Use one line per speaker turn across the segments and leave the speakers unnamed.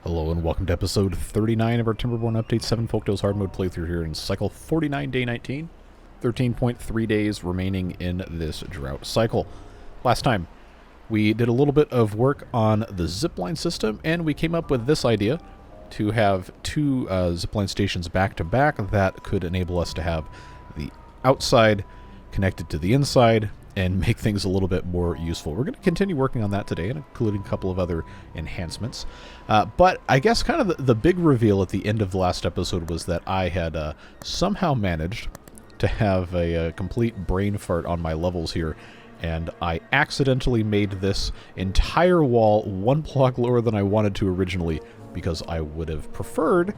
Hello and welcome to episode 39 of our Timberborn Update 7 Folktails Hard Mode playthrough here in cycle 49, day 19. 13.3 days remaining in this drought cycle. Last time, we did a little bit of work on the Zipline system, and we came up with this idea to have two Zipline stations back-to-back that could enable us to have the outside connected to the inside and make things a little bit more useful. We're going to continue working on that today, including a couple of other enhancements. But I guess kind of the big reveal at the end of the last episode was that I had somehow managed to have a complete brain fart on my levels here, and I accidentally made this entire wall one block lower than I wanted to originally, because I would have preferred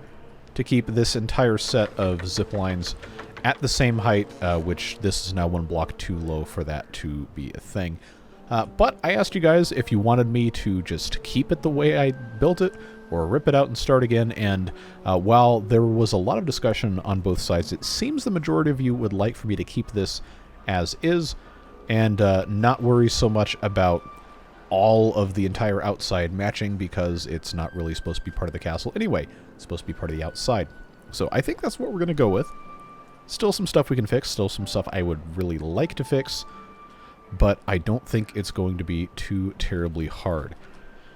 to keep this entire set of zip lines at the same height, which this is now one block too low for that to be a thing. But I asked you guys if you wanted me to just keep it the way I built it, or rip it out and start again, and while there was a lot of discussion on both sides, it seems the majority of you would like for me to keep this as is, and not worry so much about all of the entire outside matching, because it's not really supposed to be part of the castle anyway. It's supposed to be part of the outside. So I think that's what we're going to go with. Still some stuff we can fix, still some stuff I would really like to fix, but I don't think it's going to be too terribly hard.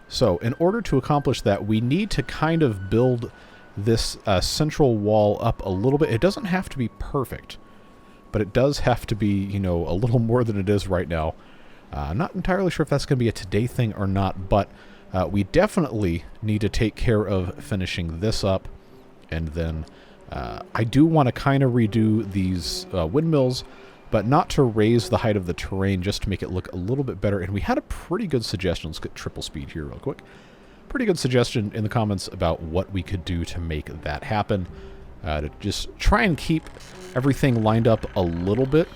So in order to accomplish that, we need to kind of build this central wall up a little bit. It doesn't have to be perfect, but it does have to be, you know, a little more than it is right now. I'm not entirely sure if that's going to be a today thing or not, but we definitely need to take care of finishing this up, and then I do want to kind of redo these windmills, but not to raise the height of the terrain, just to make it look a little bit better. And we had a pretty good suggestion. Let's get triple speed here real quick. Pretty good suggestion in the comments about what we could do to make that happen. To just try and keep everything lined up a little bit.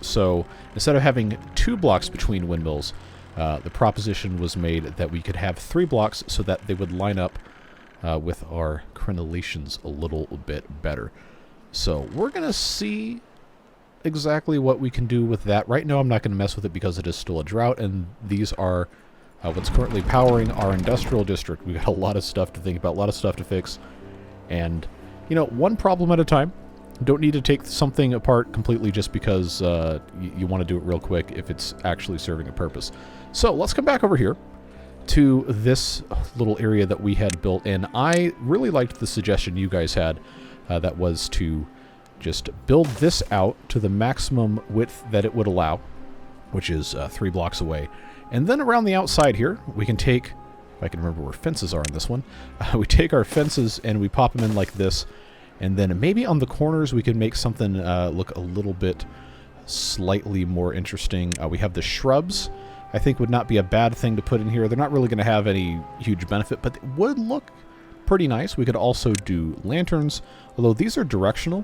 So instead of having 2 blocks between windmills, the proposition was made that we could have 3 blocks so that they would line up with our crenellations a little bit better. So we're going to see exactly what we can do with that. Right now I'm not going to mess with it because it is still a drought, and these are what's currently powering our industrial district. We've got a lot of stuff to think about, a lot of stuff to fix, and, you know, one problem at a time. Don't need to take something apart completely just because you want to do it real quick if it's actually serving a purpose. So let's come back over here to this little area that we had built in. I really liked the suggestion you guys had, that was to just build this out to the maximum width that it would allow, which is 3 blocks away. And then around the outside here, we can take, if I can remember where fences are in this one, we take our fences and we pop them in like this, and then maybe on the corners we can make something look a little bit slightly more interesting. We have the shrubs. I think would not be a bad thing to put in here. They're not really going to have any huge benefit, but it would look pretty nice. We could also do lanterns, although these are directional,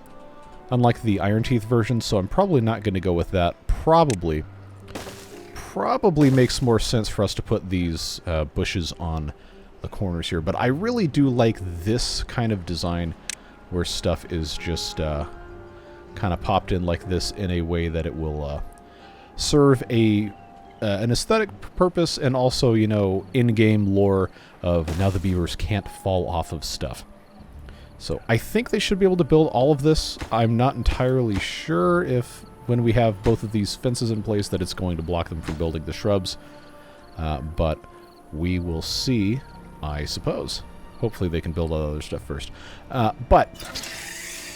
unlike the Iron Teeth version, so I'm probably not going to go with that. Probably makes more sense for us to put these bushes on the corners here, but I really do like this kind of design where stuff is just kind of popped in like this in a way that it will serve an aesthetic purpose, and also, you know, in-game lore of now the beavers can't fall off of stuff. So I think they should be able to build all of this. I'm not entirely sure if when we have both of these fences in place that it's going to block them from building the shrubs, but we will see, I suppose. Hopefully they can build all the other stuff first. But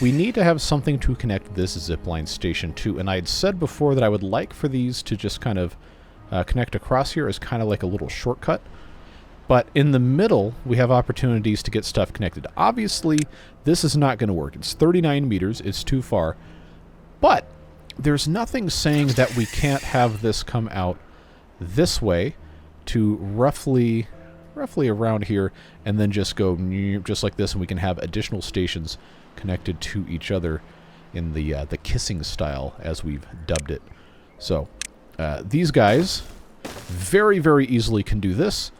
we need to have something to connect this zipline station to, and I had said before that I would like for these to just kind of connect across here as kind of like a little shortcut. But in the middle, we have opportunities to get stuff connected. Obviously, this is not going to work. It's 39 meters. It's too far. But there's nothing saying that we can't have this come out this way to roughly around here, and then just go just like this, and we can have additional stations connected to each other in the kissing style, as we've dubbed it. So these guys very, very easily can do this,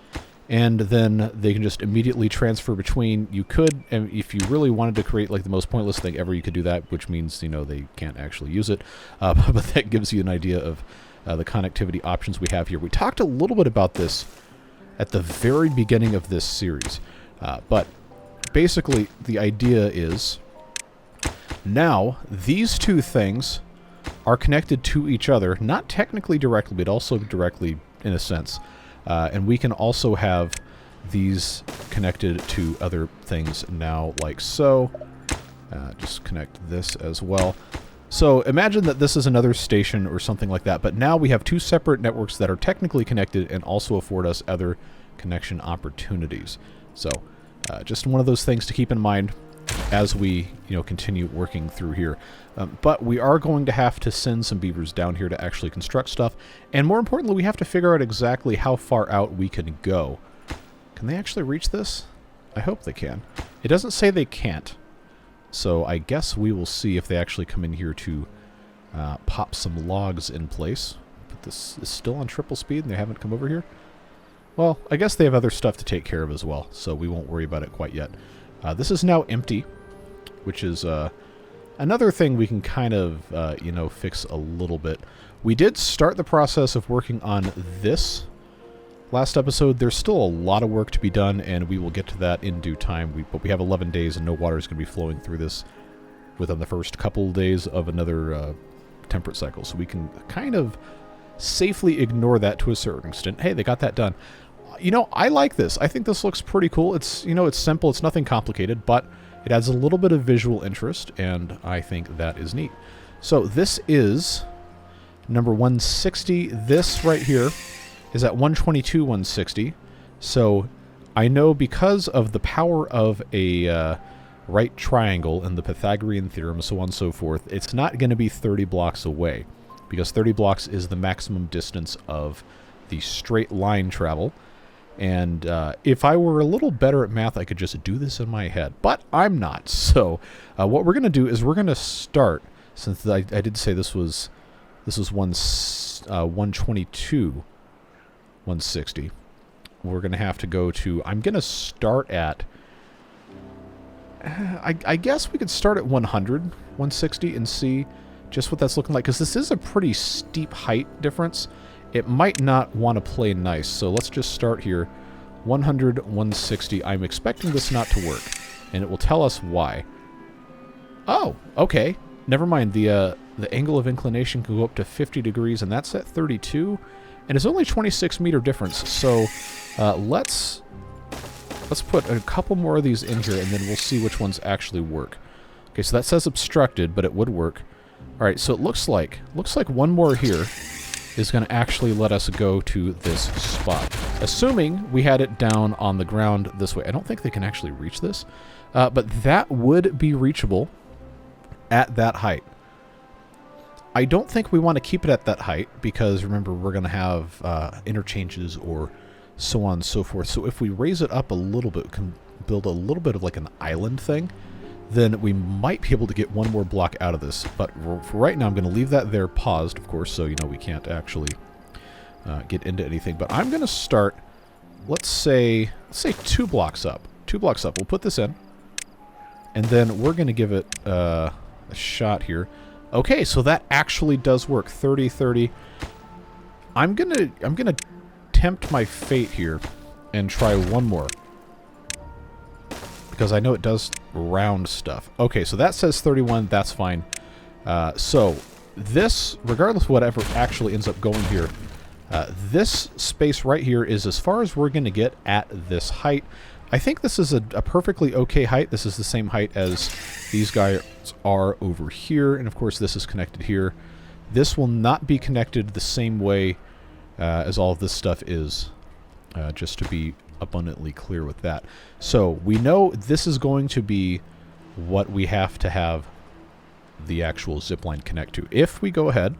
and then they can just immediately transfer between. You could, and if you really wanted to create like the most pointless thing ever, you could do that, which means, you know, they can't actually use it, but that gives you an idea of the connectivity options we have here. We talked a little bit about this at the very beginning of this series. But basically, the idea is now these two things are connected to each other, not technically directly, but also directly in a sense. And we can also have these connected to other things now, like so. Just connect this as well. So imagine that this is another station or something like that, but now we have two separate networks that are technically connected and also afford us other connection opportunities. So just one of those things to keep in mind as we continue working through here. But we are going to have to send some beavers down here to actually construct stuff. And more importantly, we have to figure out exactly how far out we can go. Can they actually reach this? I hope they can. It doesn't say they can't. So I guess we will see if they actually come in here to pop some logs in place. But this is still on triple speed and they haven't come over here. Well, I guess they have other stuff to take care of as well, so we won't worry about it quite yet. This is now empty, which is another thing we can kind of, fix a little bit. We did start the process of working on this last episode. There's still a lot of work to be done, and we will get to that in due time. But we have 11 days, and no water is going to be flowing through this within the first couple of days of another temperate cycle. So we can kind of safely ignore that to a certain extent. Hey, they got that done. I like this. I think this looks pretty cool. It's, it's simple. It's nothing complicated, but it adds a little bit of visual interest, and I think that is neat. So this is number 160. This right here is at 122, 160. So I know because of the power of a right triangle and the Pythagorean theorem, so on and so forth, it's not going to be 30 blocks away, because 30 blocks is the maximum distance of the straight line travel. And if I were a little better at math, I could just do this in my head. But I'm not. So what we're going to do is we're going to start, since I did say this was 122, 160. We're going to have to go to, I'm going to start at, I guess we could start at 100, 160 and see just what that's looking like. Because this is a pretty steep height difference. It might not want to play nice, so let's just start here. 100, 160. I'm expecting this not to work, and it will tell us why. Oh, okay. Never mind. The angle of inclination can go up to 50 degrees, and that's at 32, and it's only 26 meter difference. So let's put a couple more of these in here, and then we'll see which ones actually work. Okay, so that says obstructed, but it would work. All right, so it looks like one more here is going to actually let us go to this spot. Assuming we had it down on the ground this way. I don't think they can actually reach this, but that would be reachable at that height. I don't think we want to keep it at that height because, remember, we're going to have interchanges or so on and so forth. So if we raise it up a little bit, can build a little bit of like an island thing, then we might be able to get one more block out of this. But for right now, I'm going to leave that there paused, of course, so we can't actually get into anything. But I'm going to start, let's say 2 blocks up. 2 blocks up. We'll put this in, and then we're going to give it a shot here. Okay, so that actually does work. 30, 30. I'm gonna tempt my fate here and try one more, because I know it does round stuff. Okay, so that says 31. That's fine. So this, regardless of whatever actually ends up going here, this space right here is as far as we're going to get at this height. I think this is a perfectly okay height. This is the same height as these guys are over here. And of course, this is connected here. This will not be connected the same way as all of this stuff is, just to be abundantly clear with that. So we know this is going to be what we have to have the actual zipline connect to. If we go ahead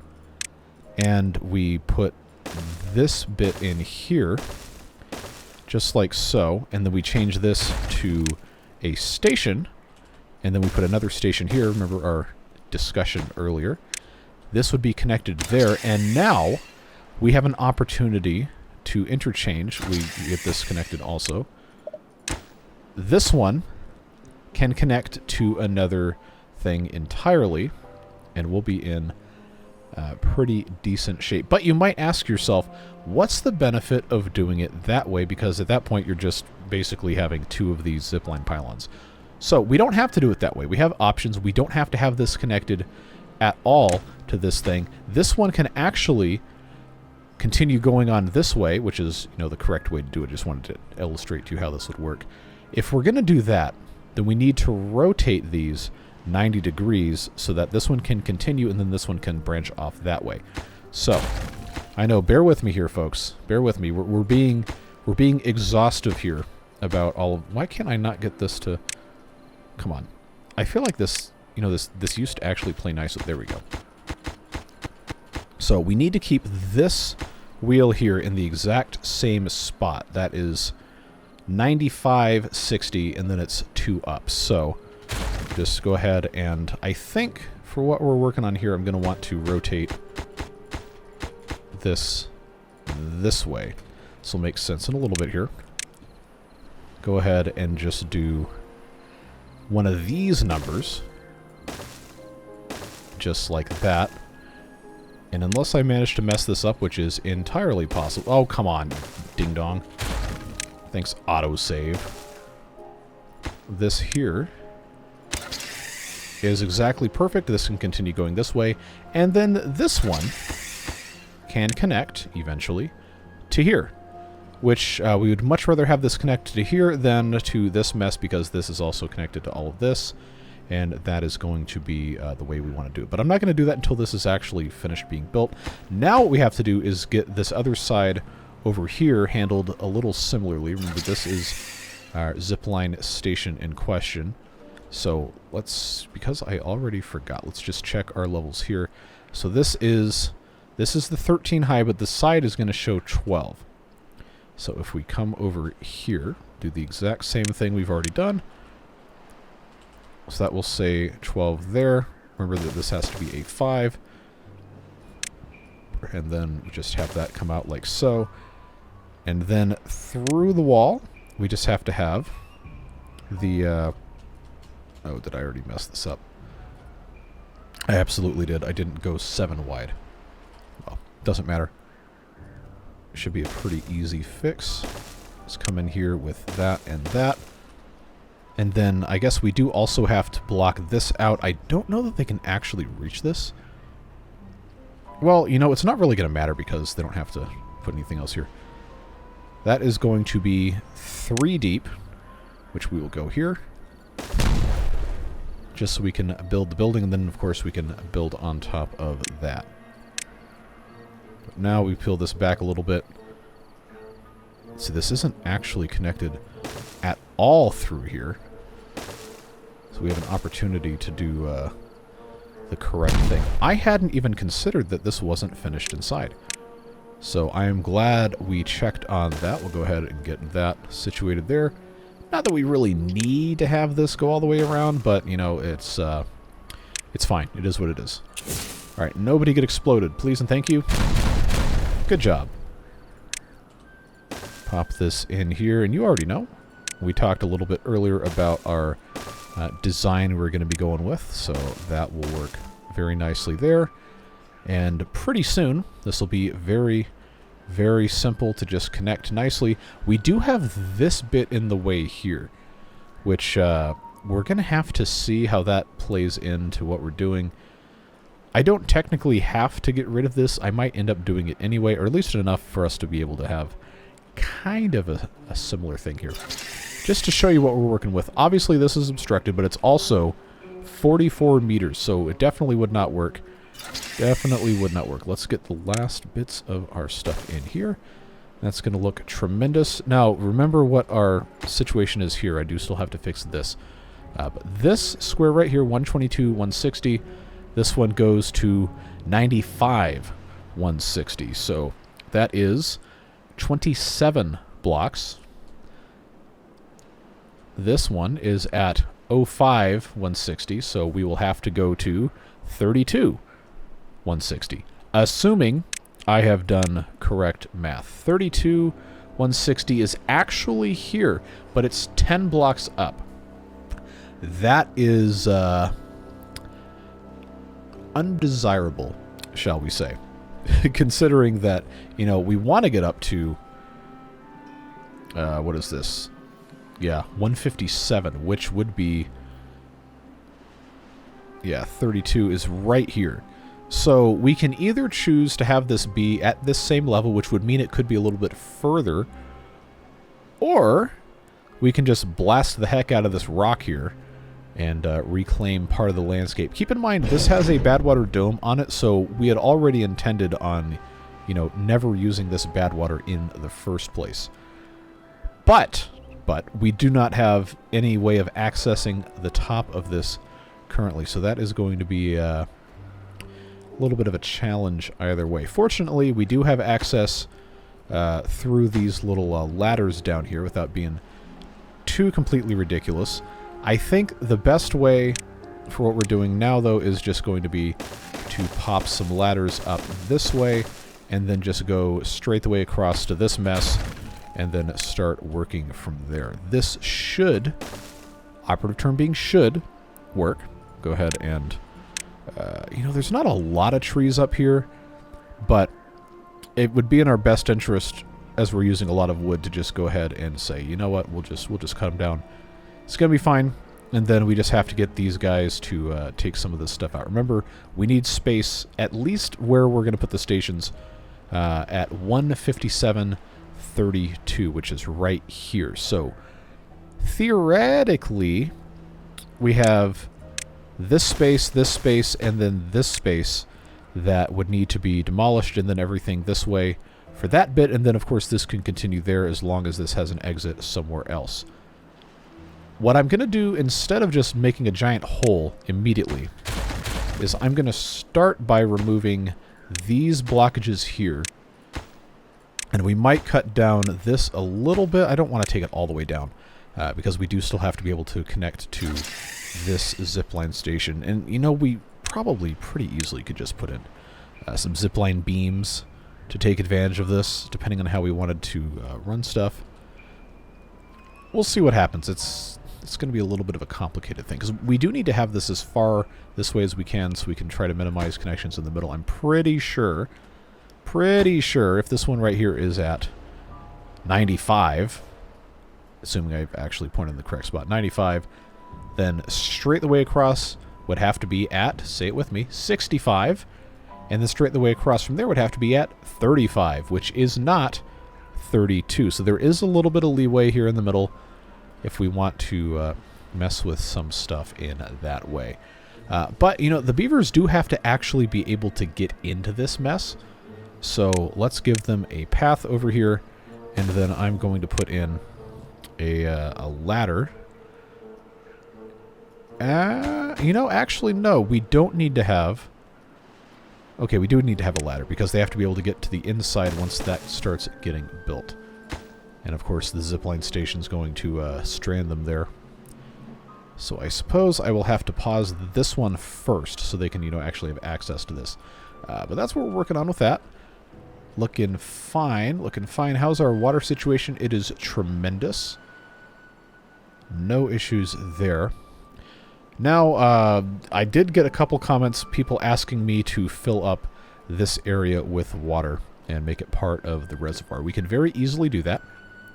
and we put this bit in here, just like so, and then we change this to a station, and then we put another station here. Remember our discussion earlier. This would be connected there, and now we have an opportunity to interchange. We get this connected also. This one can connect to another thing entirely, and we'll be in pretty decent shape. But you might ask yourself, what's the benefit of doing it that way? Because at that point, you're just basically having two of these zipline pylons. So we don't have to do it that way. We have options. We don't have to have this connected at all to this thing. This one can actually continue going on this way, which is, you know, the correct way to do it. I just wanted to illustrate to you how this would work. If we're going to do that, then we need to rotate these 90 degrees so that this one can continue and then this one can branch off that way. So, I know, bear with me here, folks. Bear with me. We're being exhaustive here about all of... Why can't I not get this to... Come on. I feel like this, you know, this used to actually play nicely. There we go. So we need to keep this wheel here in the exact same spot. That is 95, 60, and then it's 2 up. So just go ahead and I think for what we're working on here, I'm going to want to rotate this way. This will make sense in a little bit here. Go ahead and just do one of these numbers, just like that. And unless I manage to mess this up, which is entirely possible... Oh, come on, ding-dong. Thanks, autosave. This here is exactly perfect. This can continue going this way. And then this one can connect, eventually, to here. Which we would much rather have this connected to here than to this mess, because this is also connected to all of this. And that is going to be the way we want to do it. But I'm not going to do that until this is actually finished being built. Now what we have to do is get this other side over here handled a little similarly. Remember, this is our zipline station in question. So let's, because I already forgot, let's just check our levels here. So this is the 13 high, but the side is going to show 12. So if we come over here, do the exact same thing we've already done. So that will say 12 there. Remember that this has to be a 5. And then we just have that come out like so. And then through the wall, we just have to have the... oh, did I already mess this up? I absolutely did. I didn't go 7 wide. Well, doesn't matter. It should be a pretty easy fix. Let's come in here with that and that. And then I guess we do also have to block this out. I don't know that they can actually reach this. Well, you know, it's not really going to matter because they don't have to put anything else here. That is going to be 3 deep, which we will go here. Just so we can build the building, and then, of course, we can build on top of that. But now we peel this back a little bit. See, this isn't actually connected at all through here. So we have an opportunity to do the correct thing. I hadn't even considered that this wasn't finished inside. So I am glad we checked on that. We'll go ahead and get that situated there. Not that we really need to have this go all the way around, but, you know, it's fine. It is what it is. All right, nobody get exploded, please and thank you. Good job. Pop this in here, and you already know. We talked a little bit earlier about our design we're going to be going with, so that will work very nicely there. And pretty soon, this will be very, very simple to just connect nicely. We do have this bit in the way here, which we're going to have to see how that plays into what we're doing. I don't technically have to get rid of this. I might end up doing it anyway, or at least enough for us to be able to have kind of a similar thing here. Just to show you what we're working with. Obviously, this is obstructed, but it's also 44 meters, so it definitely would not work. Definitely would not work. Let's get the last bits of our stuff in here. That's going to look tremendous. Now, remember what our situation is here. I do still have to fix this. But this square right here, 122, 160, this one goes to 95, 160. So that is 27 blocks. This one is at 05, 160, so we will have to go to 32, 160. Assuming I have done correct math. 32, 160 is actually here, but it's 10 blocks up. That is undesirable. shall we say. Considering that, you know, we want to get up to, what is this? Yeah, 157, which would be, yeah, 32 is right here. So we can either choose to have this be at this same level, which would mean it could be a little bit further, or we can just blast the heck out of this rock here and reclaim part of the landscape. Keep in mind, this has a Badwater dome on it, so we had already intended on, you know, never using this Badwater in the first place. But we do not have any way of accessing the top of this currently, so that is going to be a little bit of a challenge either way. Fortunately, we do have access through these little ladders down here without being too completely ridiculous. I think the best way for what we're doing now, though, is just going to be to pop some ladders up this way and then just go straight the way across to this mess and then start working from there. This should, operative term being should, work. Go ahead and, you know, there's not a lot of trees up here, but it would be in our best interest, as we're using a lot of wood, to just go ahead and say, you know what, we'll just cut them down. It's going to be fine, and then we just have to get these guys to take some of this stuff out. Remember, we need space at least where we're going to put the stations at 157.32, which is right here. So, theoretically, we have this space, and then this space that would need to be demolished, and then everything this way for that bit, and then, of course, this can continue there as long as this has an exit somewhere else. What I'm going to do, instead of just making a giant hole immediately, is I'm going to start by removing these blockages here. And we might cut down this a little bit. I don't want to take it all the way down, because we do still have to be able to connect to this zipline station. And, you know, we probably pretty easily could just put in some zipline beams to take advantage of this, depending on how we wanted to run stuff. We'll see what happens. It's going to be a little bit of a complicated thing, because we do need to have this as far this way as we can, so we can try to minimize connections in the middle. I'm pretty sure if this one right here is at 95, assuming I've actually pointed in the correct spot, 95, then straight the way across would have to be at, say it with me, 65, and then straight the way across from there would have to be at 35, which is not 32. So there is a little bit of leeway here in the middle if we want to mess with some stuff in that way. But, you know, the beavers do have to actually be able to get into this mess. So let's give them a path over here, and then I'm going to put in a ladder. You know, actually, no, we don't need to have... Okay, we do need to have a ladder, because they have to be able to get to the inside once that starts getting built. And of course, the zipline station's going to strand them there. So I suppose I will have to pause this one first, so they can, you know, actually have access to this. But that's what we're working on with that. Looking fine, looking fine. How's our water situation? It is tremendous. No issues there. Now, I did get a couple comments, people asking me to fill up this area with water and make it part of the reservoir. We can very easily do that.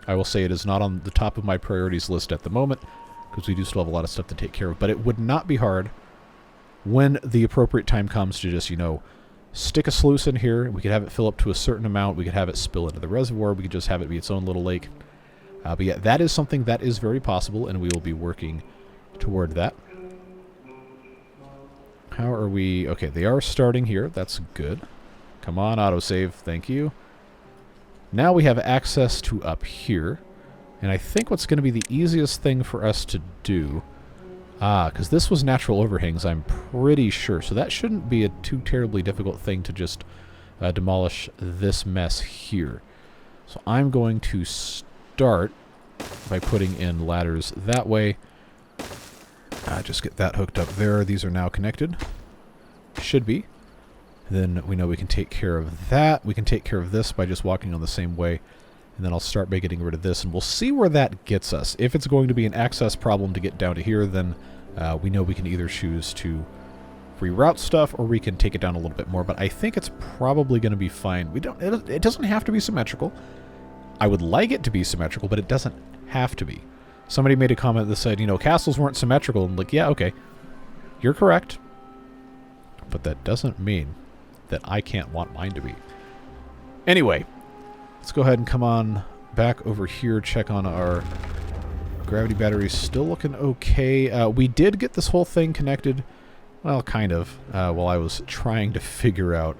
I will say it is not on the top of my priorities list at the moment, because we do still have a lot of stuff to take care of, but it would not be hard when the appropriate time comes to just, you know, stick a sluice in here. We could have it fill up to a certain amount. We could have it spill into the reservoir. We could just have it be its own little lake. But yeah, that is something that is very possible, and we will be working toward that. How are we? Okay, they are starting here. That's good. Come on, autosave. Thank you. Now we have access to up here. And I think what's going to be the easiest thing for us to do... because this was natural overhangs, I'm pretty sure. So that shouldn't be a too terribly difficult thing to just demolish this mess here. So I'm going to start by putting in ladders that way. Just get that hooked up there. These are now connected. Should be. Then we know we can take care of that. We can take care of this by just walking on the same way. And then I'll start by getting rid of this, and we'll see where that gets us. If it's going to be an access problem to get down to here, then we know we can either choose to reroute stuff, or we can take it down a little bit more, but I think it's probably going to be fine. It doesn't have to be symmetrical. I would like it to be symmetrical, but it doesn't have to be. Somebody made a comment that said, you know, castles weren't symmetrical. I'm like, yeah, okay. You're correct. But that doesn't mean that I can't want mine to be. Anyway, let's go ahead and come on back over here, check on our gravity batteries. Still looking okay. We did get this whole thing connected, well, kind of, while I was trying to figure out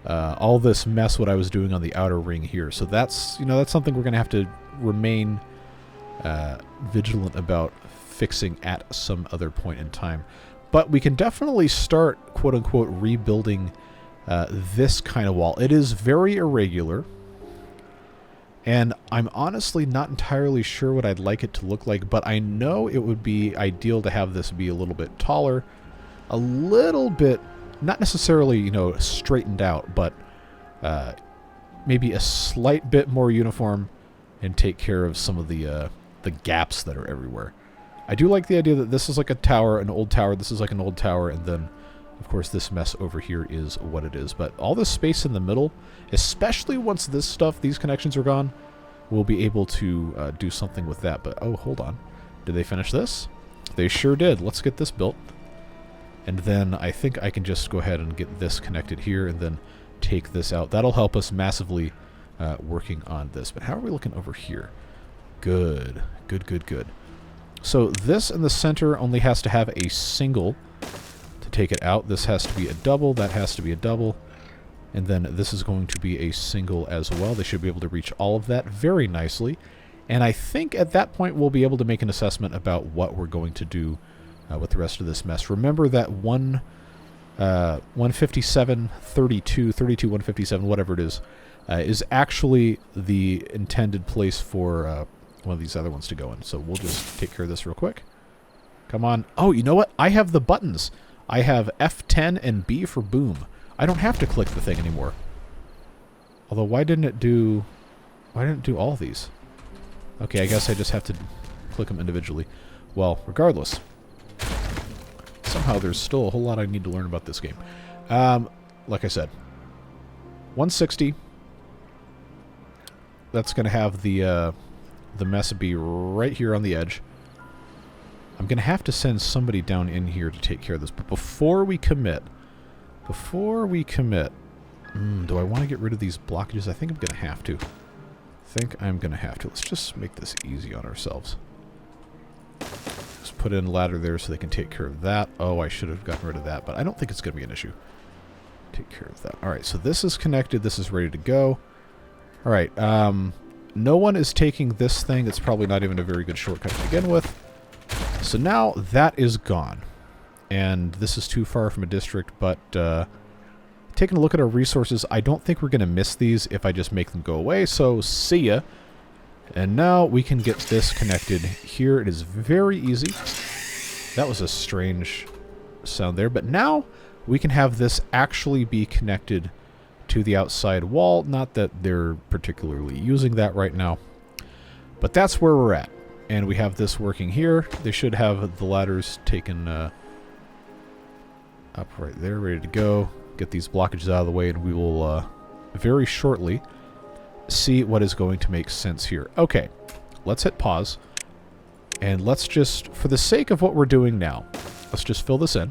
all this mess what I was doing on the outer ring here. So that's, you know, that's something we're going to have to remain vigilant about fixing at some other point in time. But we can definitely start, quote-unquote, rebuilding this kind of wall. It is very irregular, and I'm honestly not entirely sure what I'd like it to look like, but I know it would be ideal to have this be a little bit taller, a little bit, not necessarily, you know, straightened out, but maybe a slight bit more uniform and take care of some of the gaps that are everywhere. I do like the idea that this is like a tower, an old tower, this is like an old tower, and then, of course, this mess over here is what it is. But all this space in the middle, especially once this stuff, these connections are gone, we'll be able to do something with that. But, oh, hold on. Did they finish this? They sure did. Let's get this built. And then I think I can just go ahead and get this connected here and then take this out. That'll help us massively working on this. But how are we looking over here? Good. Good, good, good. So this in the center only has to have a single to take it out. This has to be a double. That has to be a double. And then this is going to be a single as well. They should be able to reach all of that very nicely. And I think at that point we'll be able to make an assessment about what we're going to do with the rest of this mess. Remember that 157, 32, 157, whatever it is actually the intended place for one of these other ones to go in. So we'll just take care of this real quick. Come on. Oh, you know what? I have the buttons. I have F10 and B for boom. I don't have to click the thing anymore. Although, why didn't it do all these? Okay, I guess I just have to click them individually. Well, regardless. Somehow there's still a whole lot I need to learn about this game. Like I said, 160. That's going to have the mess be right here on the edge. I'm going to have to send somebody down in here to take care of this. But before we commit, do I want to get rid of these blockages? I think I'm going to have to. Let's just make this easy on ourselves. Just put in a ladder there so they can take care of that. Oh, I should have gotten rid of that, but I don't think it's going to be an issue. Take care of that. All right, so this is connected. This is ready to go. All right, no one is taking this thing. It's probably not even a very good shortcut to begin with. So now that is gone. And this is too far from a district, but taking a look at our resources, I don't think we're going to miss these if I just make them go away. So see ya. And now we can get this connected here. It is very easy. That was a strange sound there. But now we can have this actually be connected to the outside wall. Not that they're particularly using that right now, but that's where we're at. And we have this working here. They should have the ladders taken up right there, ready to go. Get these blockages out of the way, and we will very shortly see what is going to make sense here. Okay, let's hit pause. And let's just, for the sake of what we're doing now, let's just fill this in.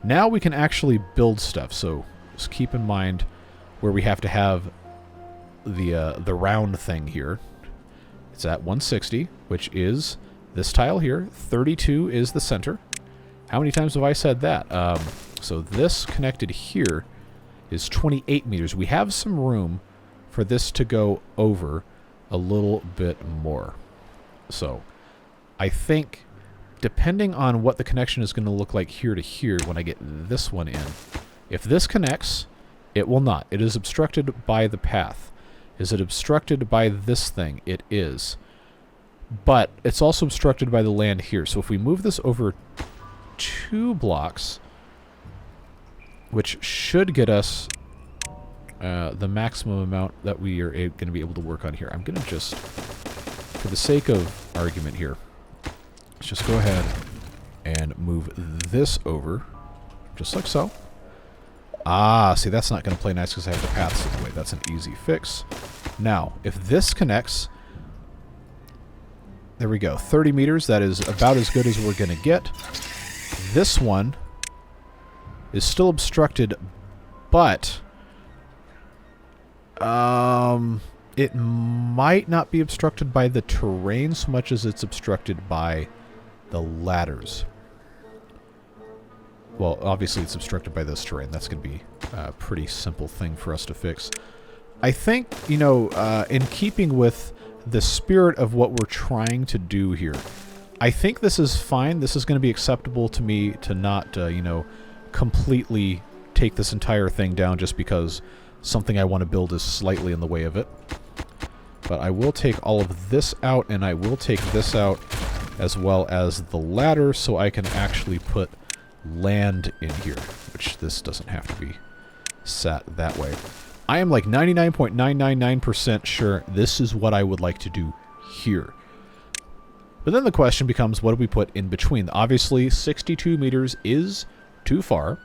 Now we can actually build stuff. So just keep in mind where we have to have the round thing here. It's at 160, which is this tile here. 32 is the center. How many times have I said that? So this connected here is 28 meters. We have some room for this to go over a little bit more. So I think, depending on what the connection is going to look like here to here when I get this one in, if this connects, it will not. It is obstructed by the path. Is it obstructed by this thing? It is. But it's also obstructed by the land here. So if we move this over 2 blocks, which should get us the maximum amount that we are going to be able to work on here. I'm going to just, for the sake of argument here, let's just go ahead and move this over just like so. Ah, see, that's not going to play nice because I have the paths in the way. That's an easy fix. Now, if this connects, there we go, 30 meters. That is about as good as we're going to get. This one is still obstructed, but it might not be obstructed by the terrain so much as it's obstructed by the ladders. Well, obviously it's obstructed by this terrain. That's going to be a pretty simple thing for us to fix. I think, you know, in keeping with the spirit of what we're trying to do here, I think this is fine. This is going to be acceptable to me to not, you know, completely take this entire thing down just because something I want to build is slightly in the way of it. But I will take all of this out, and I will take this out as well as the ladder so I can actually put land in here, which this doesn't have to be sat that way. I am like 99.999% sure this is what I would like to do here. But then the question becomes, what do we put in between? Obviously, 62 meters is too far,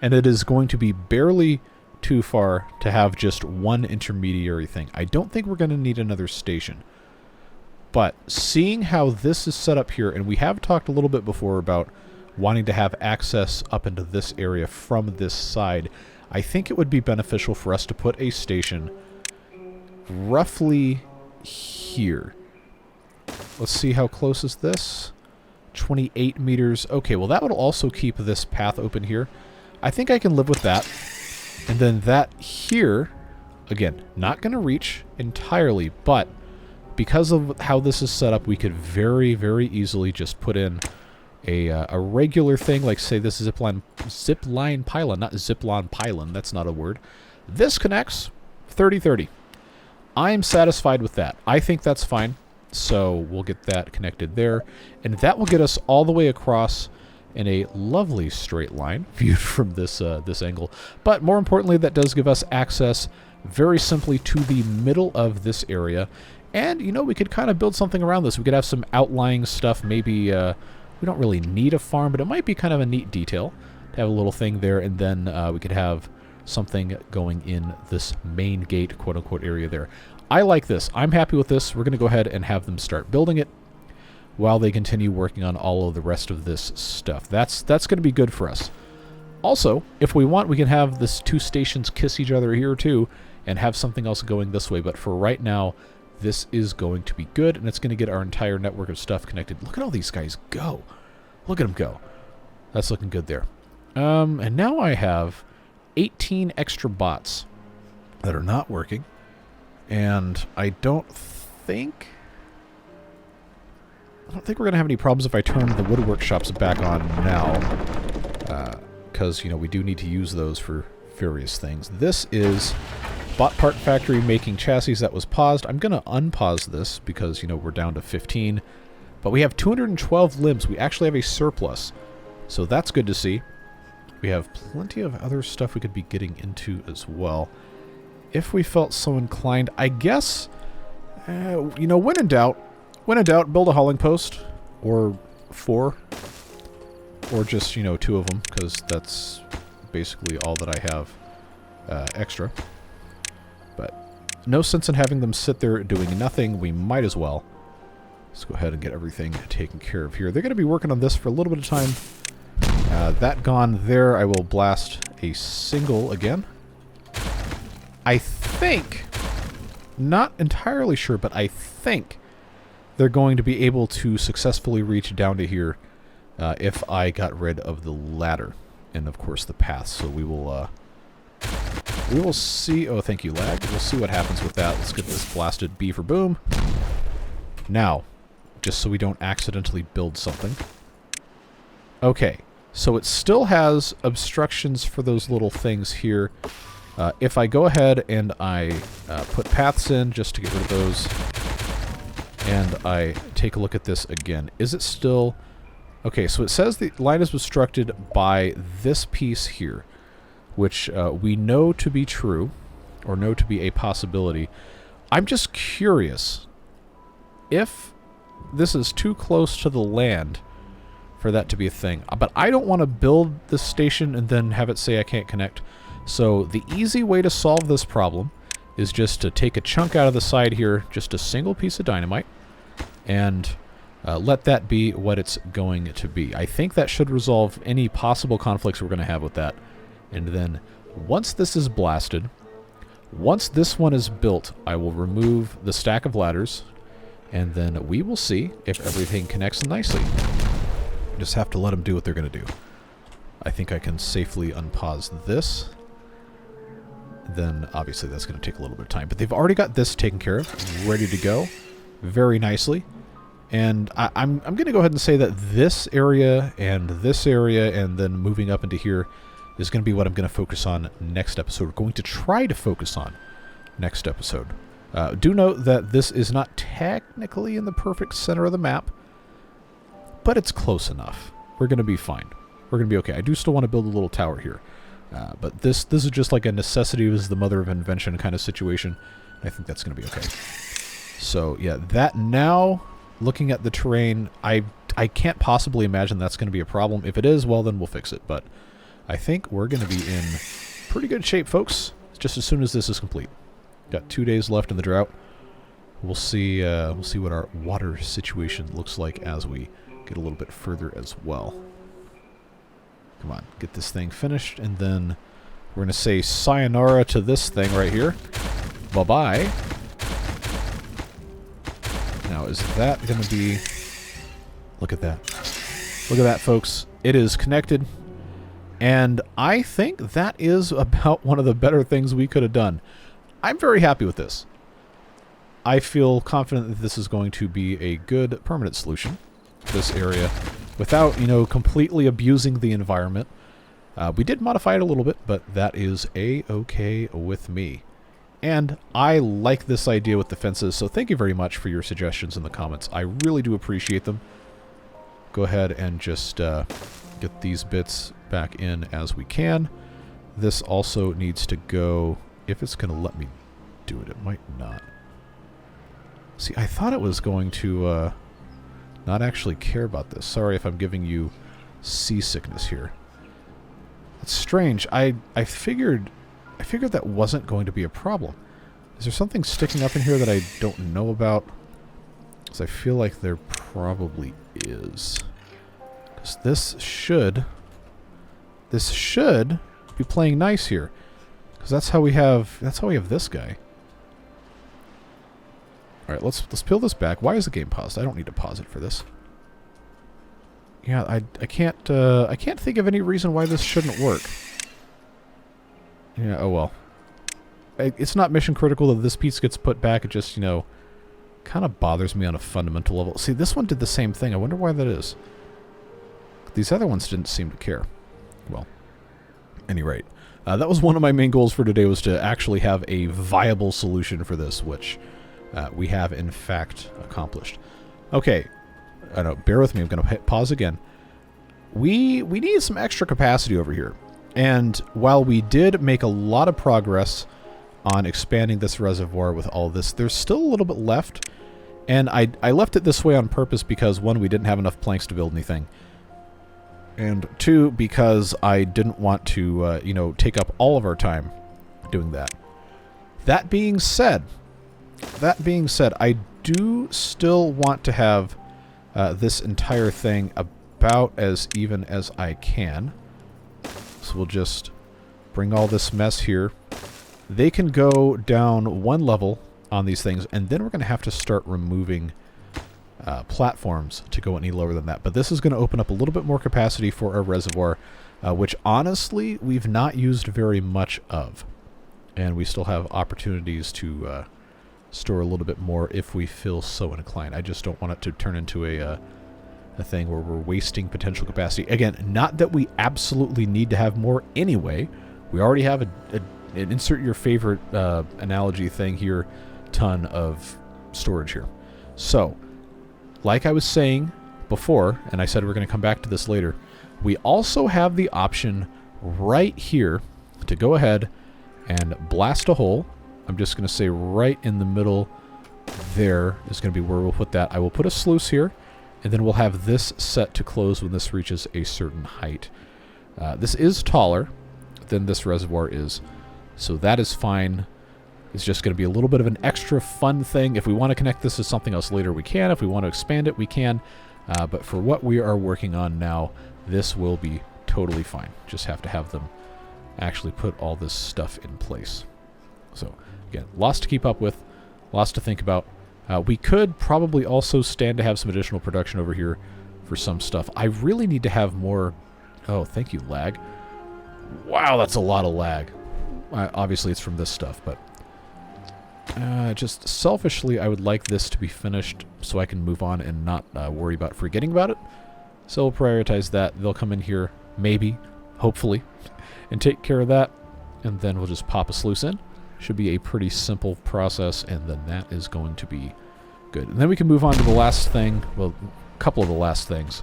and it is going to be barely too far to have just one intermediary thing. I don't think we're going to need another station. But seeing how this is set up here, and we have talked a little bit before about wanting to have access up into this area from this side, I think it would be beneficial for us to put a station roughly here. Let's see, how close is this? 28 meters. Okay, well that would also keep this path open here. I think I can live with that. And then that here, again, not going to reach entirely, but because of how this is set up, we could very, very easily just put in a regular thing, like say this zipline pylon, not ziplon pylon, that's not a word. This connects 30-30. I'm satisfied with that. I think that's fine. So we'll get that connected there, and that will get us all the way across in a lovely straight line viewed from this this angle. But more importantly, that does give us access very simply to the middle of this area. And, you know, we could kind of build something around this. We could have some outlying stuff. Maybe we don't really need a farm, but it might be kind of a neat detail to have a little thing there. And then we could have something going in this main gate, quote-unquote, area there. I like this. I'm happy with this. We're going to go ahead and have them start building it while they continue working on all of the rest of this stuff. That's going to be good for us. Also, if we want, we can have this two stations kiss each other here too and have something else going this way. But for right now, this is going to be good, and it's going to get our entire network of stuff connected. Look at all these guys go. Look at them go. That's looking good there. And now I have 18 extra bots that are not working. And I don't think we're going to have any problems if I turn the wood workshops back on now. Because, you know, we do need to use those for various things. This is Bot Part Factory making chassis that was paused. I'm going to unpause this because, you know, we're down to 15. But we have 212 limbs. We actually have a surplus. So that's good to see. We have plenty of other stuff we could be getting into as well, if we felt so inclined. I guess, you know, when in doubt, build a hauling post, or 4, or just, you know, 2 of them, because that's basically all that I have extra. But no sense in having them sit there doing nothing. We might as well. Let's go ahead and get everything taken care of here. They're going to be working on this for a little bit of time. That gone there, I will blast a single again. I think, not entirely sure, but I think they're going to be able to successfully reach down to here if I got rid of the ladder and, of course, the path. So we will see. Oh, thank you, lag. We'll see what happens with that. Let's get this blasted B for boom. Now, just so we don't accidentally build something. Okay, so it still has obstructions for those little things here. If I go ahead and I put paths in just to get rid of those, and I take a look at this again, is it still... Okay, so it says the line is obstructed by this piece here, which we know to be true, or know to be a possibility. I'm just curious, if this is too close to the land for that to be a thing. But I don't want to build this station and then have it say I can't connect. So the easy way to solve this problem is just to take a chunk out of the side here, just a single piece of dynamite, and let that be what it's going to be. I think that should resolve any possible conflicts we're going to have with that. And then once this is blasted, once this one is built, I will remove the stack of ladders, and then we will see if everything connects nicely. Just have to let them do what they're going to do. I think I can safely unpause this. Then obviously that's going to take a little bit of time. But they've already got this taken care of, ready to go very nicely. And I'm going to go ahead and say that this area and then moving up into here is going to be what I'm going to focus on next episode. We're going to try to focus on next episode. Do note that this is not technically in the perfect center of the map, but it's close enough. We're going to be fine. We're going to be okay. I do still want to build a little tower here. But this is just like a necessity is the mother of invention kind of situation. I think that's going to be okay. So, yeah, that now, looking at the terrain, I can't possibly imagine that's going to be a problem. If it is, well, then we'll fix it. But I think we're going to be in pretty good shape, folks, just as soon as this is complete. Got 2 days left in the drought. We'll see what our water situation looks like as we get a little bit further as well. Come on, get this thing finished, and then we're going to say sayonara to this thing right here. Bye-bye. Now, is that going to be... Look at that. Look at that, folks. It is connected, and I think that is about one of the better things we could have done. I'm very happy with this. I feel confident that this is going to be a good permanent solution for this area without, completely abusing the environment. We did modify it a little bit, but that is A-okay with me. And I like this idea with the fences, so thank you very much for your suggestions in the comments. I really do appreciate them. Go ahead and just get these bits back in as we can. This also needs to go, if it's going to let me do it. It might not. See, I thought it was going to not actually care about this. Sorry if I'm giving you seasickness here. It's strange. I figured that wasn't going to be a problem. Is there something sticking up in here that I don't know about? Because I feel like there probably is. Because this should be playing nice here. Because that's how we have this guy. All right, let's peel this back. Why is the game paused? I don't need to pause it for this. Yeah, I can't think of any reason why this shouldn't work. Yeah, oh well. It's not mission critical that this piece gets put back. It just, kind of bothers me on a fundamental level. See, this one did the same thing. I wonder why that is. These other ones didn't seem to care. Well, at any rate, that was one of my main goals for today, was to actually have a viable solution for this, which we have, in fact, accomplished. Okay. I know, bear with me. I'm going to pause again. We need some extra capacity over here. And while we did make a lot of progress on expanding this reservoir with all this, there's still a little bit left. And I left it this way on purpose because, one, we didn't have enough planks to build anything. And two, because I didn't want to, take up all of our time doing that. That being said, I do still want to have this entire thing about as even as I can. So we'll just bring all this mess here. They can go down one level on these things, and then we're going to have to start removing platforms to go any lower than that. But this is going to open up a little bit more capacity for our reservoir, which honestly we've not used very much of. And we still have opportunities to store a little bit more if we feel so inclined. I just don't want it to turn into a thing where we're wasting potential capacity. Again, not that we absolutely need to have more anyway. We already have an insert your favorite analogy thing here, ton of storage here. So, like I was saying before, and I said we're going to come back to this later, we also have the option right here to go ahead and blast a hole. I'm just going to say right in the middle there is going to be where we'll put that. I will put a sluice here, And then we'll have this set to close when this reaches a certain height. This is taller than this reservoir is, so that is fine. It's just going to be a little bit of an extra fun thing. If we want to connect this to something else later, we can. If we want to expand it, we can. But for what we are working on now, this will be totally fine. Just have to have them actually put all this stuff in place. So, again, lots to keep up with, lots to think about. We could probably also stand to have some additional production over here for some stuff. I really need to have more... Oh, thank you, lag. Wow, that's a lot of lag. Obviously, it's from this stuff, but... just selfishly, I would like this to be finished so I can move on and not worry about forgetting about it. So we'll prioritize that. They'll come in here, maybe, hopefully, and take care of that. And then we'll just pop a sluice in. Should be a pretty simple process, and then that is going to be good. And then we can move on to the last thing, well, a couple of the last things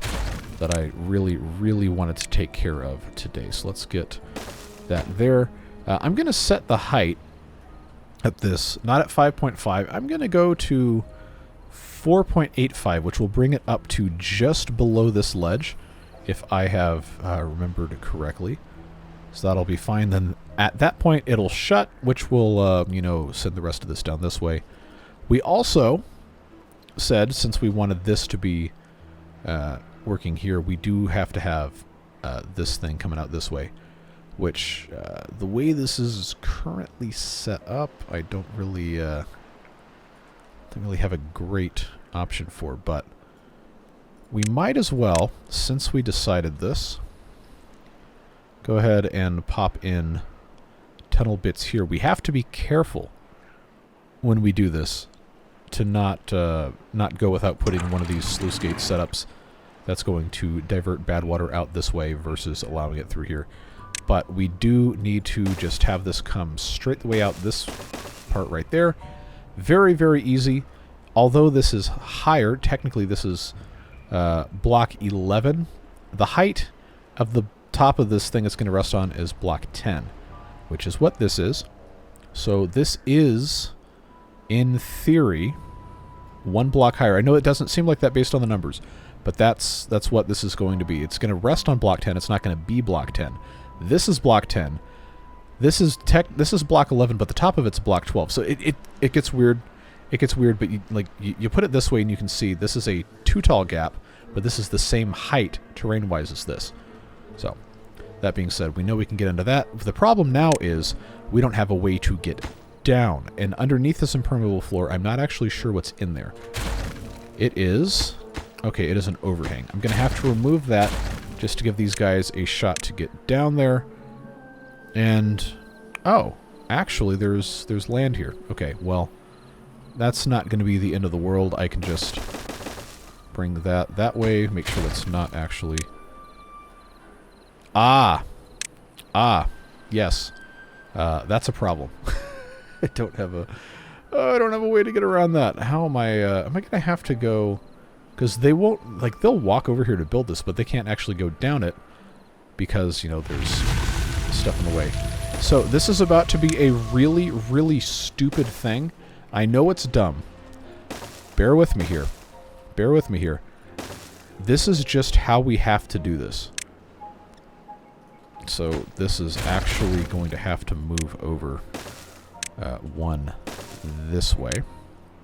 that I really, really wanted to take care of today. So let's get that there. I'm going to set the height at this, not at 5.5. I'm going to go to 4.85, which will bring it up to just below this ledge, if I have remembered correctly. So that'll be fine. Then at that point, it'll shut, which will, you know, send the rest of this down this way. We also said, since we wanted this to be working here, we do have to have this thing coming out this way, which the way this is currently set up, I don't really have a great option for, but we might as well, since we decided this, go ahead and pop in tunnel bits here. We have to be careful when we do this to not go without putting one of these sluice gate setups that's going to divert bad water out this way versus allowing it through here. But we do need to just have this come straight the way out this part right there. Very, very easy. Although this is higher, technically this is block 11. The height of the top of this thing it's going to rest on is block 10, which is what this is. So this is, in theory, one block higher. I know it doesn't seem like that based on the numbers, but that's what this is going to be. It's going to rest on block 10. It's not going to be block 10. This is block 10. This is block 11, but the top of it's block 12. So it gets weird. It gets weird, but you put it this way and you can see this is a too tall gap, but this is the same height terrain-wise as this. So, that being said, we know we can get into that. The problem now is we don't have a way to get down. And underneath this impermeable floor, I'm not actually sure what's in there. It is... Okay, it is an overhang. I'm going to have to remove that just to give these guys a shot to get down there. And... Oh, actually, there's land here. Okay, well, that's not going to be the end of the world. I can just bring that way, make sure that's not actually... Ah, yes. That's a problem. I don't have a way to get around that. How am I going to have to go... Because they won't, like, they'll walk over here to build this, but they can't actually go down it because, you know, there's stuff in the way. So this is about to be a really, really stupid thing. I know it's dumb. Bear with me here. Bear with me here. This is just how we have to do this. So this is actually going to have to move over one this way.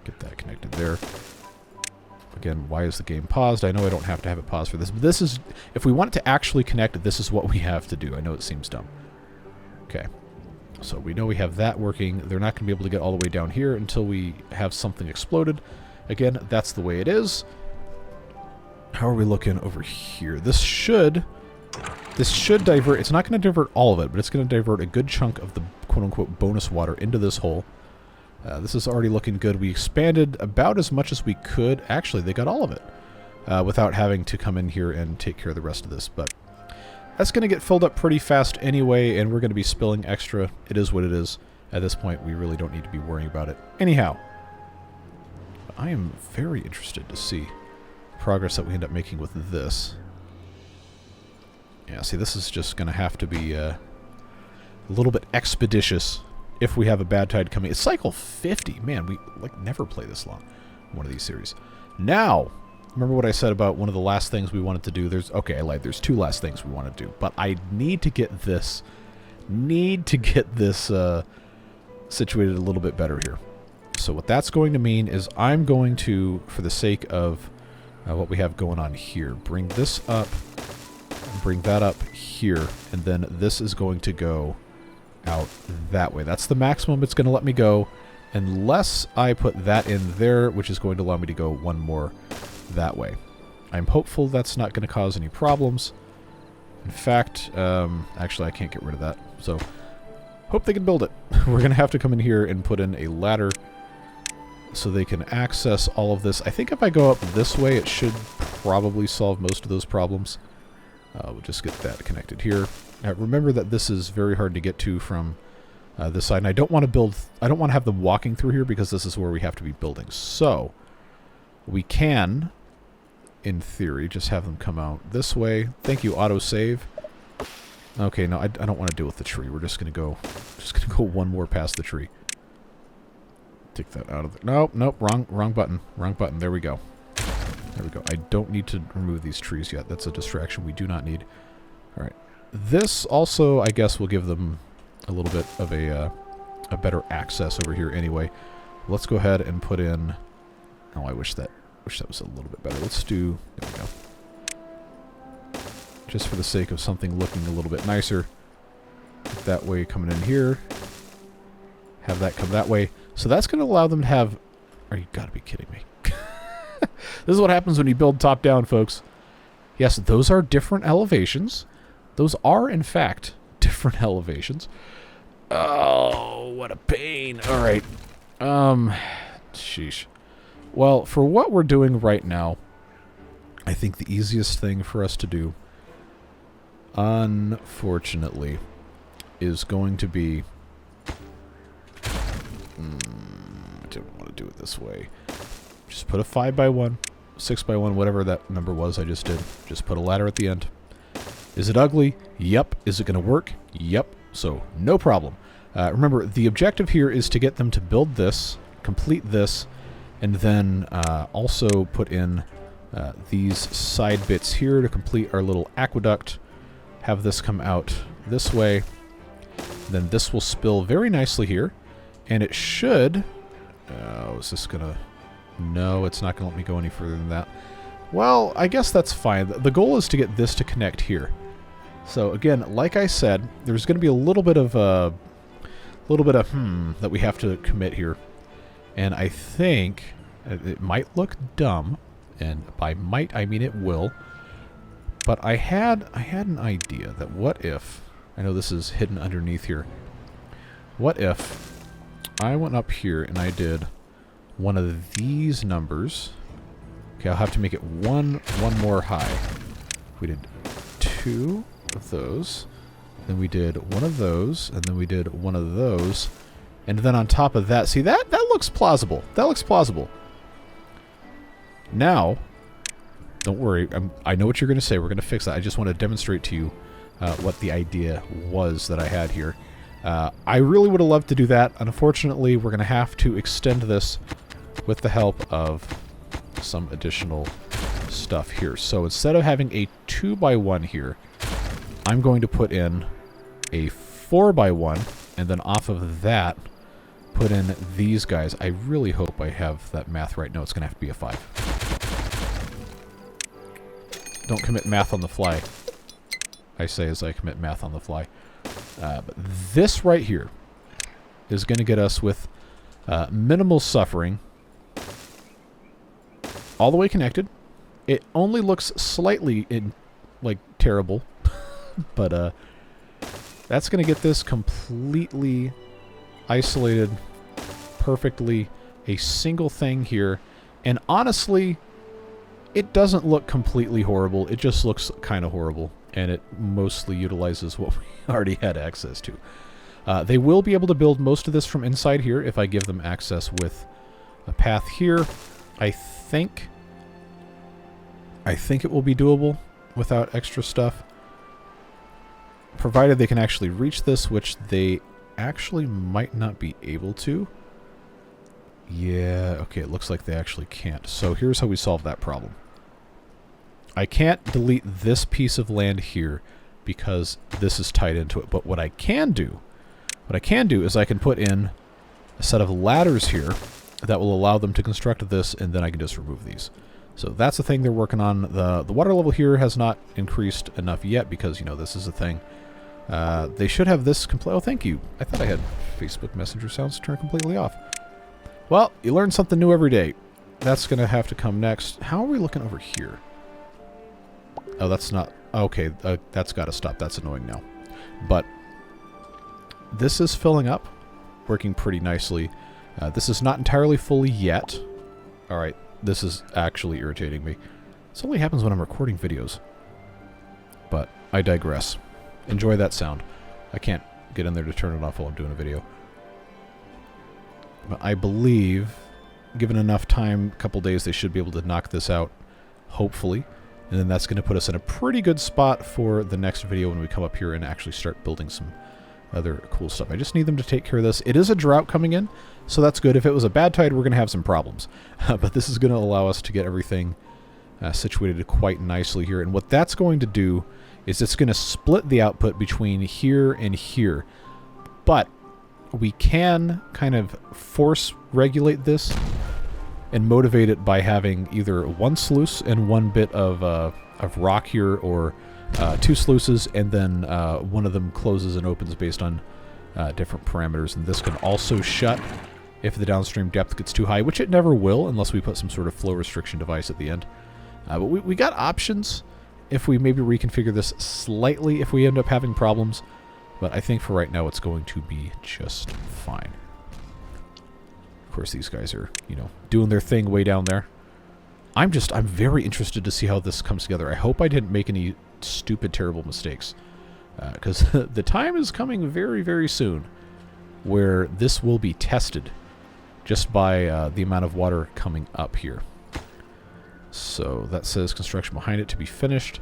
Get that connected there. Again, why is the game paused? I know I don't have to have it paused for this, but this is, if we want it to actually connect, this is what we have to do. I know it seems dumb. Okay. So we know we have that working. They're not going to be able to get all the way down here until we have something exploded. Again, that's the way it is. How are we looking over here? This should divert, it's not going to divert all of it, but it's going to divert a good chunk of the quote-unquote bonus water into this hole. This is already looking good. We expanded about as much as we could. Actually, they got all of it without having to come in here and take care of the rest of this. But that's going to get filled up pretty fast anyway, and we're going to be spilling extra. It is what it is. At this point, we really don't need to be worrying about it. Anyhow, I am very interested to see the progress that we end up making with this. Yeah, see, this is just going to have to be a little bit expeditious if we have a bad tide coming. It's cycle 50. Man, we like never play this long in one of these series. Now, remember what I said about one of the last things we wanted to do? Okay, I lied. There's two last things we want to do, but I need to get this situated a little bit better here. So what that's going to mean is I'm going to, for the sake of what we have going on here, bring this up, bring that up here, and then this is going to go out that way. That's the maximum it's going to let me go, unless I put that in there, which is going to allow me to go one more that way. I'm hopeful that's not going to cause any problems. In fact, actually I can't get rid of that, so hope they can build it. We're going to have to come in here and put in a ladder so they can access all of this. I think if I go up this way, it should probably solve most of those problems. We'll just get that connected here. Remember that this is very hard to get to from this side, and I don't want to have them walking through here because this is where we have to be building. So we can, in theory, just have them come out this way. Thank you, autosave. Okay, no, I don't want to deal with the tree. We're just gonna go one more past the tree. Take that out of there. Nope, wrong button. Wrong button. There we go. There we go. I don't need to remove these trees yet. That's a distraction we do not need. All right. This also, I guess, will give them a little bit of a better access over here anyway. Let's go ahead and put in... Oh, I wish that was a little bit better. Let's do... There we go. Just for the sake of something looking a little bit nicer. That way coming in here. Have that come that way. So that's going to allow them to have... Oh, you gotta be kidding me. This is what happens when you build top-down, folks. Yes, those are different elevations. Those are, in fact, different elevations. Oh, what a pain. All right. Sheesh. Well, for what we're doing right now, I think the easiest thing for us to do, unfortunately, is going to be... I don't want to do it this way. Just put a 5x1, 6x1, whatever that number was I just did. Just put a ladder at the end. Is it ugly? Yep. Is it going to work? Yep. So, no problem. Remember, the objective here is to get them to build this, complete this, and then also put in these side bits here to complete our little aqueduct. Have this come out this way. Then this will spill very nicely here. And it should... Oh, is this going to... No, it's not going to let me go any further than that. Well, I guess that's fine. The goal is to get this to connect here. So again, like I said, there's going to be a little bit of that we have to commit here. And I think it might look dumb, and by might I mean it will. But I had an idea that what if, I know this is hidden underneath here. What if I went up here and I did one of these numbers. Okay, I'll have to make it one more high. We did 2 of those, then we did one of those, and then we did one of those, and then on top of that, see, that looks plausible. That looks plausible. Now, don't worry, I know what you're going to say. We're going to fix that. I just want to demonstrate to you what the idea was that I had here. I really would have loved to do that. Unfortunately, we're going to have to extend this with the help of some additional stuff here. So instead of having a 2x1 here, I'm going to put in a 4x1, and then off of that, put in these guys. I really hope I have that math right. No, it's going to have to be a 5. Don't commit math on the fly. I say as I commit math on the fly. But this right here is going to get us with minimal suffering all the way connected. It only looks slightly terrible, but that's going to get this completely isolated perfectly, a single thing here. And honestly, it doesn't look completely horrible. It just looks kind of horrible, and it mostly utilizes what we already had access to. They will be able to build most of this from inside here if I give them access with a path here. I think it will be doable without extra stuff, provided they can actually reach this, which they actually might not be able to. Yeah, okay, it looks like they actually can't. So here's how we solve that problem. I can't delete this piece of land here because this is tied into it. But what I can do is I can put in a set of ladders here that will allow them to construct this, and then I can just remove these. So that's the thing they're working on. The water level here has not increased enough yet because, you know, this is a thing. They should have this complete. Oh, thank you. I thought I had Facebook Messenger sounds turned completely off. Well, you learn something new every day. That's going to have to come next. How are we looking over here? Oh, that's not... Okay, that's got to stop. That's annoying now. But this is filling up, working pretty nicely. This is not entirely full yet. All right, this is actually irritating me. This only happens when I'm recording videos. But I digress. Enjoy that sound. I can't get in there to turn it off while I'm doing a video. But I believe, given enough time, a couple days, they should be able to knock this out, hopefully. And then that's going to put us in a pretty good spot for the next video when we come up here and actually start building some other cool stuff. I just need them to take care of this. It is a drought coming in, so that's good. If it was a bad tide, we're going to have some problems. But this is going to allow us to get everything situated quite nicely here. And what that's going to do is it's going to split the output between here and here. But we can kind of force regulate this and motivate it by having either one sluice and one bit of rock here, or two sluices, and then one of them closes and opens based on different parameters. And this can also shut if the downstream depth gets too high, which it never will unless we put some sort of flow restriction device at the end. But we got options if we maybe reconfigure this slightly if we end up having problems. But I think for right now it's going to be just fine. Of course, these guys are, you know, doing their thing way down there. I'm very interested to see how this comes together. I hope I didn't make any stupid, terrible mistakes. Because the time is coming very, very soon where this will be tested just by the amount of water coming up here. So that says construction behind it to be finished.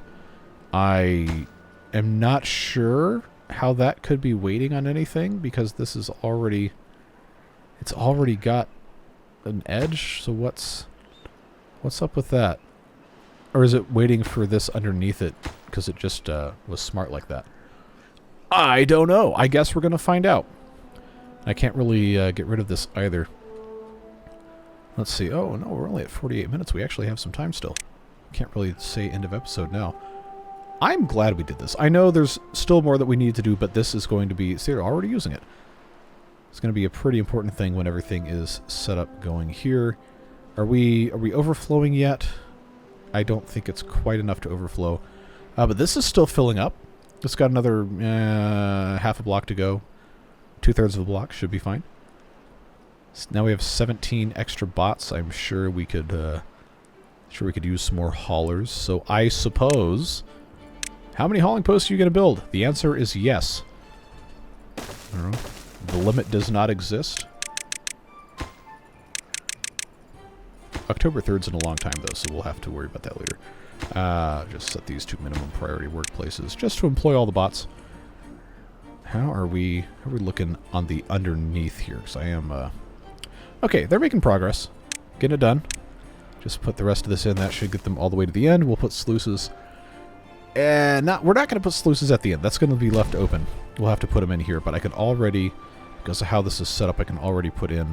I am not sure how that could be waiting on anything because this is already... It's already got an edge, so what's up with that? Or is it waiting for this underneath it because it just was smart like that? I don't know. I guess we're going to find out. I can't really get rid of this either. Let's see. Oh, no, we're only at 48 minutes. We actually have some time still. Can't really say end of episode now. I'm glad we did this. I know there's still more that we need to do, but this is going to be... See, they're already using it. It's going to be a pretty important thing when everything is set up going here. Are we overflowing yet? I don't think it's quite enough to overflow. But this is still filling up. It's got another half a block to go. 2/3 of a block should be fine. So now we have 17 extra bots. I'm sure we could use some more haulers. So I suppose... How many hauling posts are you going to build? The answer is yes. I don't know. The limit does not exist. October 3rd's in a long time, though, so we'll have to worry about that later. Just set these to minimum priority workplaces, just to employ all the bots. How are we looking on the underneath here? Because I am... Okay, they're making progress. Getting it done. Just put the rest of this in. That should get them all the way to the end. We'll put sluices... And we're not going to put sluices at the end. That's going to be left open. We'll have to put them in here, but I can already... Because of how this is set up, I can already put in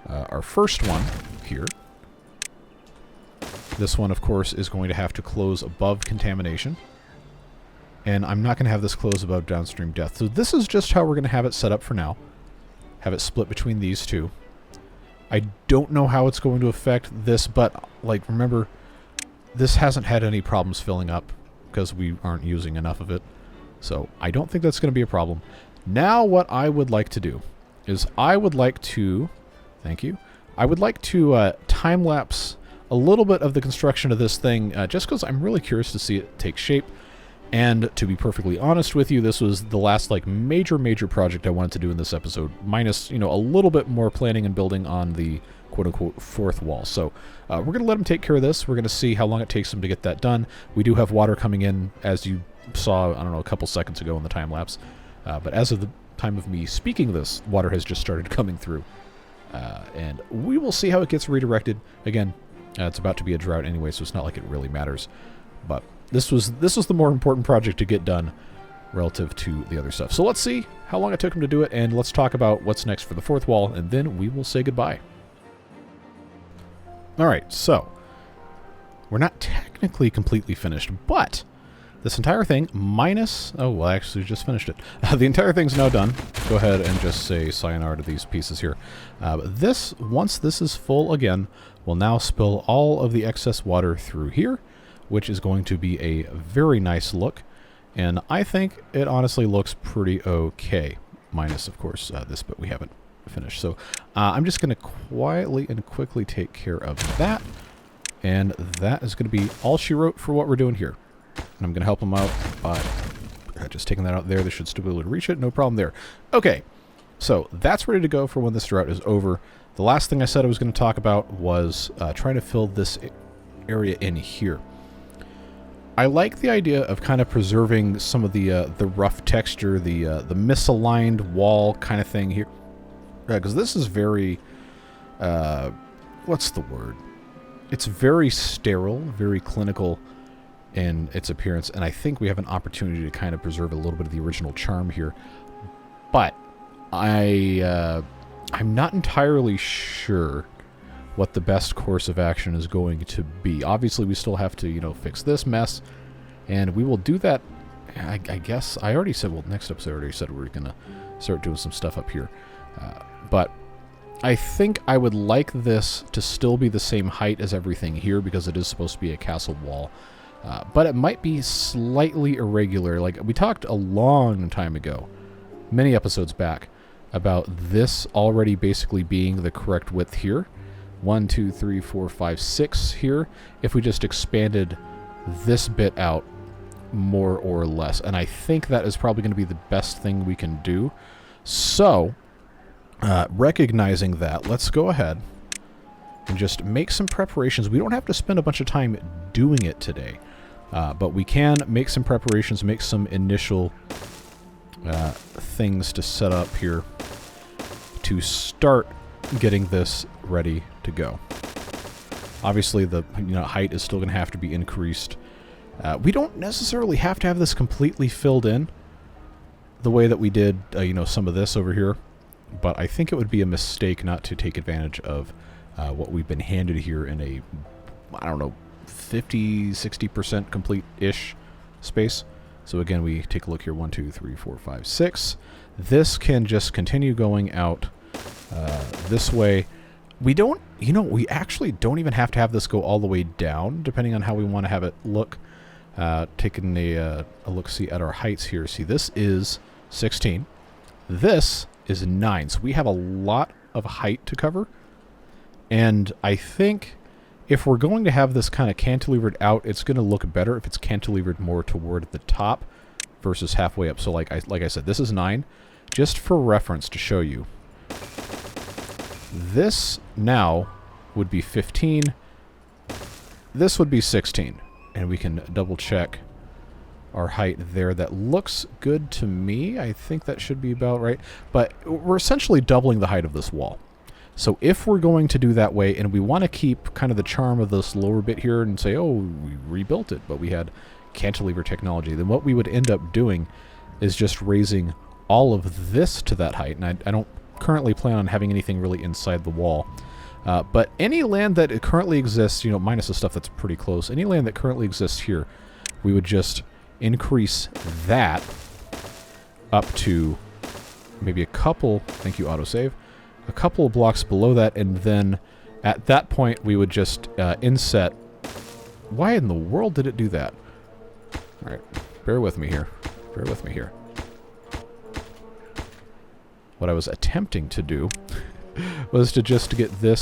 our first one here. This one, of course, is going to have to close above contamination. And I'm not going to have this close above downstream depth. So this is just how we're going to have it set up for now. Have it split between these two. I don't know how it's going to affect this, but, like, remember, this hasn't had any problems filling up because we aren't using enough of it. So I don't think that's going to be a problem. Now what I would like to do is I would like to... Thank you. I would like to time-lapse a little bit of the construction of this thing, just because I'm really curious to see it take shape. And to be perfectly honest with you, this was the last like major project I wanted to do in this episode, minus, you know, a little bit more planning and building on the quote-unquote fourth wall. So we're going to let them take care of this. We're going to see how long it takes them to get that done. We do have water coming in, as you saw, I don't know, a couple seconds ago in the time-lapse. But as of the time of me speaking this, water has just started coming through. And we will see how it gets redirected. Again, it's about to be a drought anyway, so it's not like it really matters. But this was the more important project to get done relative to the other stuff. So let's see how long it took him to do it, and let's talk about what's next for the fourth wall, and then we will say goodbye. Alright, so we're not technically completely finished, but this entire thing minus... Oh, well, I actually just finished it. The entire thing's now done. Go ahead and just say sayonara to these pieces here. Once this is full again, will now spill all of the excess water through here, which is going to be a very nice look. And I think it honestly looks pretty okay. Minus, of course, this bit we haven't finished. So I'm just going to quietly and quickly take care of that. And that is going to be all she wrote for what we're doing here. And I'm going to help them out by just taking that out there. They should still be able to reach it. No problem there. Okay, so that's ready to go for when this drought is over. The last thing I said I was going to talk about was trying to fill this area in here. I like the idea of kind of preserving some of the rough texture, the misaligned wall kind of thing here. Because this is very... what's the word? It's very sterile, very clinical in its appearance, and I think we have an opportunity to kind of preserve a little bit of the original charm here. But I'm not entirely sure what the best course of action is going to be. Obviously, we still have to, you know, fix this mess, and we will do that. I guess I already said, well, next episode I already said we were going to start doing some stuff up here. But I think I would like this to still be the same height as everything here because it is supposed to be a castle wall. But it might be slightly irregular. Like, we talked a long time ago, many episodes back, about this already basically being the correct width here. 1, 2, 3, 4, 5, 6 here. If we just expanded this bit out more or less. And I think that is probably going to be the best thing we can do. So, recognizing that, let's go ahead and just make some preparations. We don't have to spend a bunch of time doing it today. But we can make some preparations, make some initial things to set up here to start getting this ready to go. Obviously, the height is still going to have to be increased. We don't necessarily have to have this completely filled in the way that we did, some of this over here. But I think it would be a mistake not to take advantage of what we've been handed here in a, 50, 60% complete-ish space. So again, we take a look here. 1, 2, 3, 4, 5, 6. This can just continue going out this way. We don't, we actually don't even have to have this go all the way down, depending on how we want to have it look. Taking a look-see at our heights here. See, this is 16. This is 9. So we have a lot of height to cover. And I think if we're going to have this kind of cantilevered out, it's going to look better if it's cantilevered more toward the top versus halfway up. So like I said, this is 9. Just for reference to show you, this now would be 15. This would be 16. And we can double check our height there. That looks good to me. I think that should be about right. But we're essentially doubling the height of this wall. So if we're going to do that way, and we want to keep kind of the charm of this lower bit here and say, oh, we rebuilt it, but we had cantilever technology, then what we would end up doing is just raising all of this to that height. And I don't currently plan on having anything really inside the wall. But any land that currently exists, minus the stuff that's pretty close, any land that currently exists here, we would just increase that up to maybe a couple, thank you, autosave, a couple of blocks below that, and then at that point we would just inset. Why in the world did it do that? Alright, bear with me here. Bear with me here. What I was attempting to do was to just get this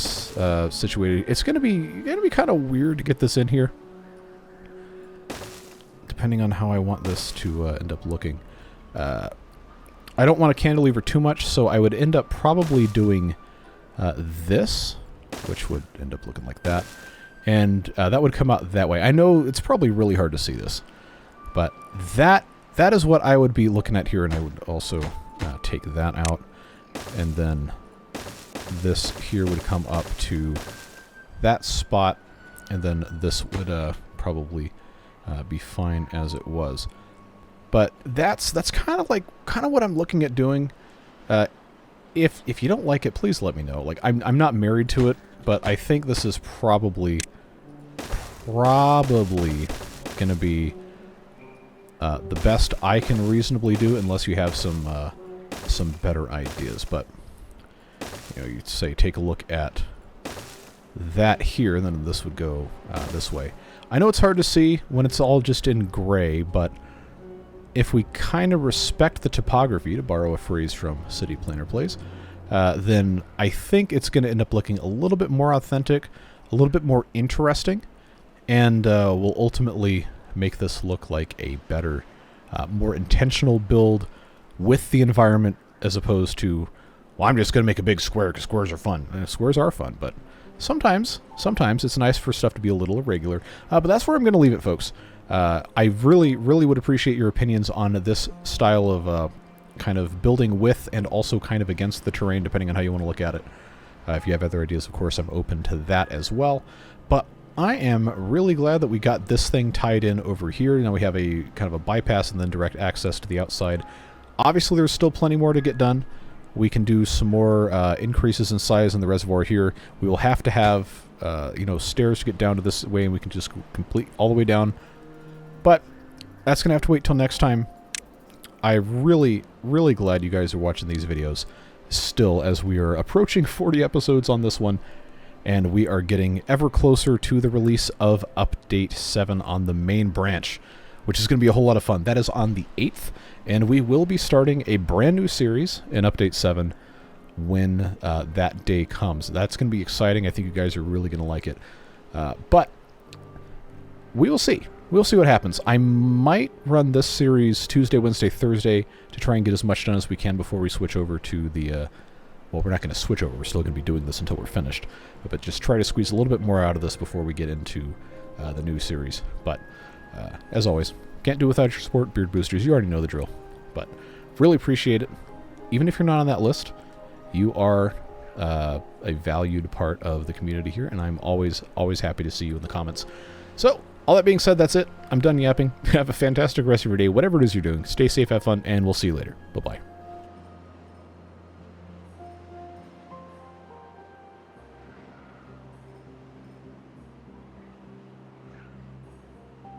situated. It's gonna be kind of weird to get this in here, depending on how I want this to end up looking. I don't want to cantilever too much, so I would end up probably doing this, which would end up looking like that. And that would come out that way. I know it's probably really hard to see this, but that is what I would be looking at here, and I would also take that out. And then this here would come up to that spot, and then this would probably be fine as it was. But that's kind of what I'm looking at doing. If you don't like it, please let me know. Like, I'm not married to it, but I think this is probably going to be the best I can reasonably do, unless you have some better ideas. But you know, you'd say take a look at that here, and then this would go this way. I know it's hard to see when it's all just in gray, but if we kind of respect the topography, to borrow a phrase from City Planner Plays, then I think it's going to end up looking a little bit more authentic, a little bit more interesting, and will ultimately make this look like a better, more intentional build with the environment, as opposed to, well, I'm just going to make a big square because squares are fun. And squares are fun, but sometimes it's nice for stuff to be a little irregular. But that's where I'm going to leave it, folks. I really would appreciate your opinions on this style of kind of building with and also kind of against the terrain, depending on how you want to look at it. If you have other ideas, of course, I'm open to that as well. But I am really glad that we got this thing tied in over here. Now we have a kind of a bypass and then direct access to the outside. Obviously, there's still plenty more to get done. We can do some more increases in size in the reservoir here. We will have to have stairs to get down to this way, and we can just complete all the way down. But that's going to have to wait till next time. I'm really glad you guys are watching these videos still, as we are approaching 40 episodes on this one, and we are getting ever closer to the release of Update 7 on the main branch, which is going to be a whole lot of fun. That is on the 8th, and we will be starting a brand new series in Update 7 when that day comes. That's going to be exciting. I think you guys are really going to like it. But we will see. We'll see what happens. I might run this series Tuesday, Wednesday, Thursday to try and get as much done as we can before we switch over to the... well, we're not going to switch over. We're still going to be doing this until we're finished. But just try to squeeze a little bit more out of this before we get into the new series. But, as always, can't do without your support, Beard Boosters. You already know the drill. But really appreciate it. Even if you're not on that list, you are a valued part of the community here, and I'm always happy to see you in the comments. So, all that being said, that's it. I'm done yapping. Have a fantastic rest of your day, whatever it is you're doing. Stay safe, have fun, and we'll see you later. Bye-bye.